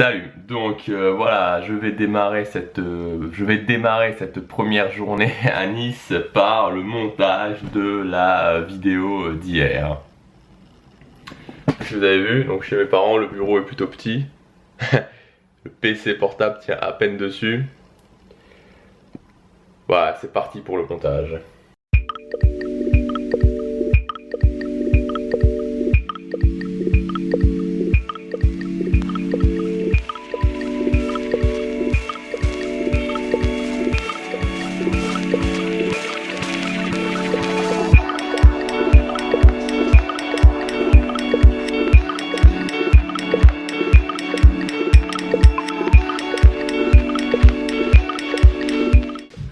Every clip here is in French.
Salut, donc voilà, je vais démarrer cette première journée à Nice par le montage de la vidéo d'hier. Si vous avez vu, donc chez mes parents, le bureau est plutôt petit. Le PC portable tient à peine dessus. Voilà, c'est parti pour le montage.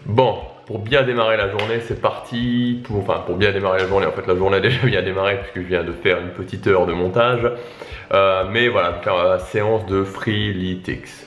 Bon, pour bien démarrer la journée, c'est parti. Pour bien démarrer la journée, en fait la journée a déjà bien démarré puisque je viens de faire une petite heure de montage. Mais voilà, faire la séance de Freeletics.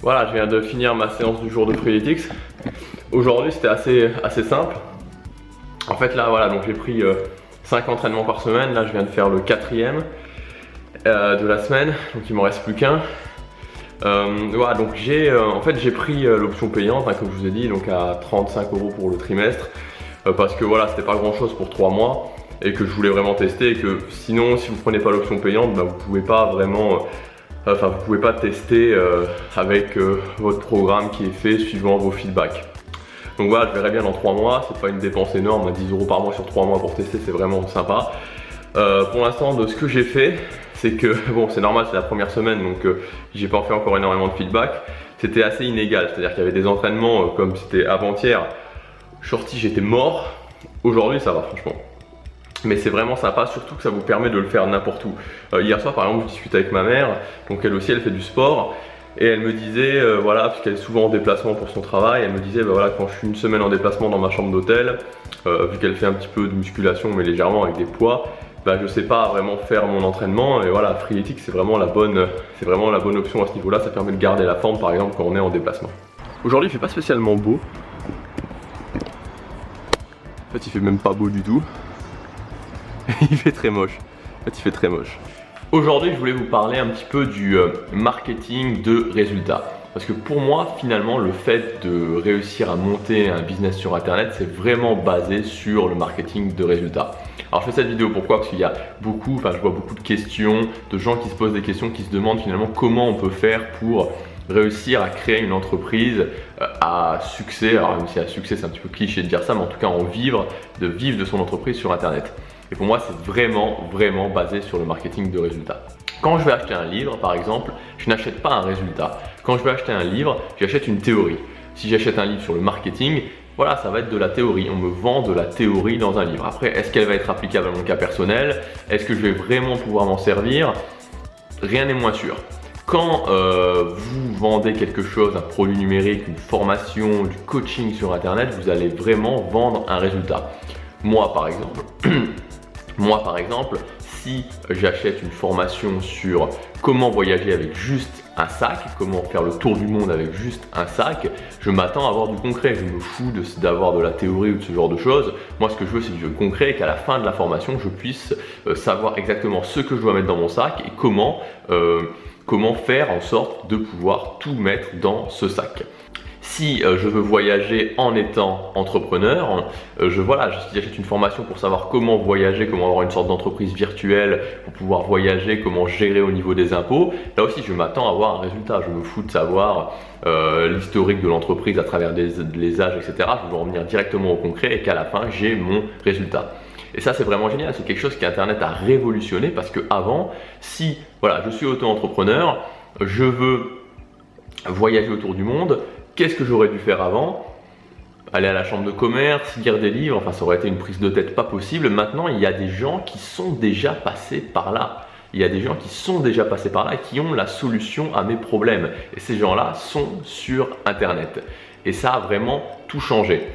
Voilà, je viens de finir ma séance du jour de Freeletics. Aujourd'hui c'était assez simple. En fait là voilà, donc j'ai pris 5 entraînements par semaine. Là je viens de faire le 4e de la semaine, donc il m'en reste plus qu'un. Voilà, donc en fait j'ai pris l'option payante, hein, comme je vous ai dit, donc à 35 € pour le trimestre. Parce que voilà, c'était pas grand chose pour 3 mois et que je voulais vraiment tester, et que sinon si vous prenez pas l'option payante, bah, vous pouvez pas vraiment... vous pouvez pas tester avec votre programme qui est fait suivant vos feedbacks. Donc voilà, je verrai bien dans 3 mois, c'est pas une dépense énorme, 10 € par mois sur 3 mois pour tester, c'est vraiment sympa. Pour l'instant, de ce que j'ai fait, c'est que, bon c'est normal, c'est la première semaine, donc j'ai pas fait encore énormément de feedback. C'était assez inégal, c'est-à-dire qu'il y avait des entraînements comme c'était avant-hier, shorty j'étais mort. Aujourd'hui ça va franchement. Mais c'est vraiment sympa, surtout que ça vous permet de le faire n'importe où. Hier soir par exemple, je discutais avec ma mère, donc elle aussi elle fait du sport. Et elle me disait, voilà, parce qu'elle est souvent en déplacement pour son travail, elle me disait, bah, voilà, quand je suis une semaine en déplacement dans ma chambre d'hôtel, vu qu'elle fait un petit peu de musculation mais légèrement avec des poids, bah, je sais pas vraiment faire mon entraînement. Et voilà, Freeletics c'est vraiment la bonne option à ce niveau-là, ça permet de garder la forme par exemple quand on est en déplacement. Aujourd'hui il fait pas spécialement beau. En fait il fait même pas beau du tout. Il fait très moche. En fait, il fait très moche. Aujourd'hui, je voulais vous parler un petit peu du marketing de résultats. Parce que pour moi, finalement, le fait de réussir à monter un business sur Internet, c'est vraiment basé sur le marketing de résultats. Alors, je fais cette vidéo pourquoi? Parce qu'il y a beaucoup, je vois beaucoup de questions, de gens qui se posent des questions, qui se demandent finalement comment on peut faire pour réussir à créer une entreprise à succès. Alors, même si à succès, c'est un petit peu cliché de dire ça, mais en tout cas, de vivre de son entreprise sur Internet. Et pour moi, c'est vraiment basé sur le marketing de résultats. Quand je vais acheter un livre, par exemple, je n'achète pas un résultat. Quand je vais acheter un livre, j'achète une théorie. Si j'achète un livre sur le marketing, voilà, ça va être de la théorie. On me vend de la théorie dans un livre. Après, est-ce qu'elle va être applicable à mon cas personnel? Est-ce que je vais vraiment pouvoir m'en servir? Rien n'est moins sûr. Quand vous vendez quelque chose, un produit numérique, une formation, du coaching sur Internet, vous allez vraiment vendre un résultat. Moi, par exemple, si j'achète une formation sur comment voyager avec juste un sac, comment faire le tour du monde avec juste un sac, je m'attends à avoir du concret. Je me fous d'avoir de la théorie ou de ce genre de choses. Moi, ce que je veux, c'est du concret et qu'à la fin de la formation, je puisse savoir exactement ce que je dois mettre dans mon sac et comment faire en sorte de pouvoir tout mettre dans ce sac. Si je veux voyager en étant entrepreneur, si j'achète une formation pour savoir comment voyager, comment avoir une sorte d'entreprise virtuelle pour pouvoir voyager, comment gérer au niveau des impôts, là aussi je m'attends à avoir un résultat. Je me fous de savoir l'historique de l'entreprise à travers les âges, etc. Je veux en venir directement au concret et qu'à la fin j'ai mon résultat. Et ça c'est vraiment génial, c'est quelque chose qu'Internet a révolutionné parce que avant, si voilà, je suis auto-entrepreneur, je veux voyager autour du monde. Qu'est-ce que j'aurais dû faire avant? Aller à la chambre de commerce, lire des livres, enfin ça aurait été une prise de tête pas possible. Maintenant, il y a des gens qui sont déjà passés par là. Il y a des gens qui sont déjà passés par là et qui ont la solution à mes problèmes. Et ces gens-là sont sur Internet. Et ça a vraiment tout changé.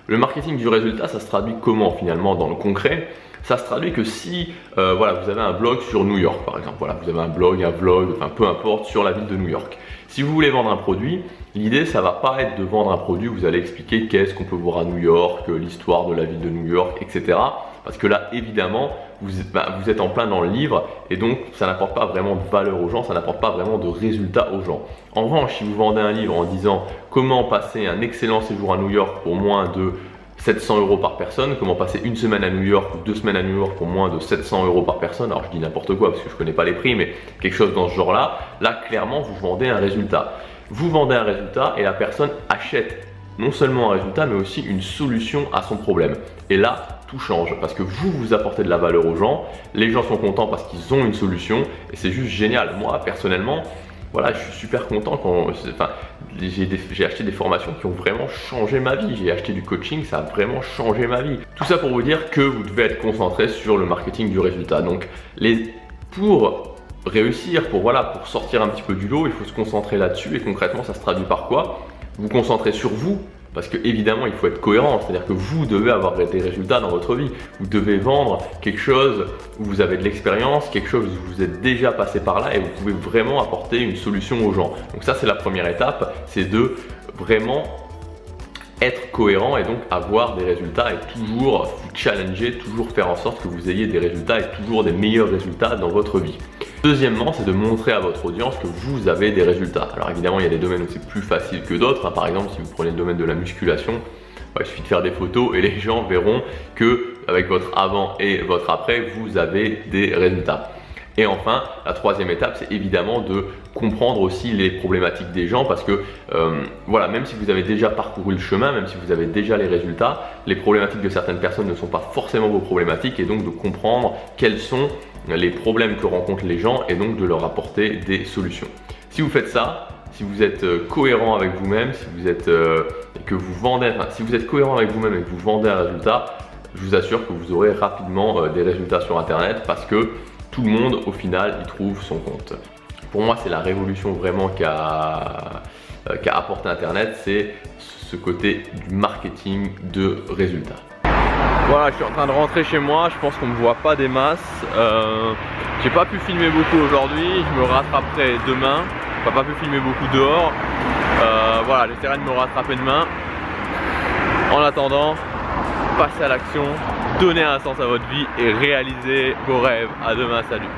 Le marketing du résultat, ça se traduit comment finalement dans le concret? Ça se traduit que si voilà, vous avez un blog sur New York par exemple, voilà, vous avez un vlog, enfin peu importe, sur la ville de New York. Si vous voulez vendre un produit, l'idée ça va pas être de vendre un produit où vous allez expliquer qu'est-ce qu'on peut voir à New York, l'histoire de la ville de New York, etc. Parce que là évidemment vous êtes en plein dans le livre et donc ça n'apporte pas vraiment de valeur aux gens, ça n'apporte pas vraiment de résultats aux gens. En revanche, si vous vendez un livre en disant comment passer un excellent séjour à New York pour moins de 700 € par personne, comment passer une semaine à New York ou 2 semaines à New York pour moins de 700 € par personne, alors je dis n'importe quoi parce que je connais pas les prix, mais quelque chose dans ce genre là, là clairement vous vendez un résultat. Vous vendez un résultat et la personne achète non seulement un résultat mais aussi une solution à son problème. Et là tout change parce que vous apportez de la valeur aux gens, les gens sont contents parce qu'ils ont une solution et c'est juste génial. Moi personnellement, voilà, je suis super content quand j'ai acheté des formations qui ont vraiment changé ma vie. J'ai acheté du coaching, ça a vraiment changé ma vie. Tout ça pour vous dire que vous devez être concentré sur le marketing du résultat. Donc, pour réussir, pour sortir un petit peu du lot, il faut se concentrer là-dessus. Et concrètement, ça se traduit par quoi? Vous concentrez sur vous. Parce que évidemment il faut être cohérent, c'est-à-dire que vous devez avoir des résultats dans votre vie. Vous devez vendre quelque chose où vous avez de l'expérience, quelque chose où vous êtes déjà passé par là et vous pouvez vraiment apporter une solution aux gens. Donc ça c'est la première étape, c'est de vraiment être cohérent et donc avoir des résultats et toujours vous challenger, toujours faire en sorte que vous ayez des résultats et toujours des meilleurs résultats dans votre vie. Deuxièmement, c'est de montrer à votre audience que vous avez des résultats. Alors évidemment, il y a des domaines où c'est plus facile que d'autres. Par exemple, si vous prenez le domaine de la musculation, il suffit de faire des photos et les gens verront que avec votre avant et votre après, vous avez des résultats. Et enfin, la troisième étape, c'est évidemment de comprendre aussi les problématiques des gens parce que voilà, même si vous avez déjà parcouru le chemin, même si vous avez déjà les résultats, les problématiques de certaines personnes ne sont pas forcément vos problématiques et donc de comprendre quels sont les problèmes que rencontrent les gens et donc de leur apporter des solutions. Si vous faites ça, si vous êtes cohérent avec vous-même, si vous êtes si vous êtes cohérent avec vous-même et que vous vendez un résultat, je vous assure que vous aurez rapidement des résultats sur Internet parce que tout le monde au final y trouve son compte. Pour moi, c'est la révolution vraiment qu'a apporté Internet, c'est ce côté du marketing de résultats. Voilà, je suis en train de rentrer chez moi, je pense qu'on ne me voit pas des masses. J'ai pas pu filmer beaucoup aujourd'hui, je me rattraperai demain. Enfin, pas pu filmer beaucoup dehors. Voilà, j'essaierai de me rattraper demain. En attendant, passez à l'action, donnez un sens à votre vie et réalisez vos rêves. À demain, salut.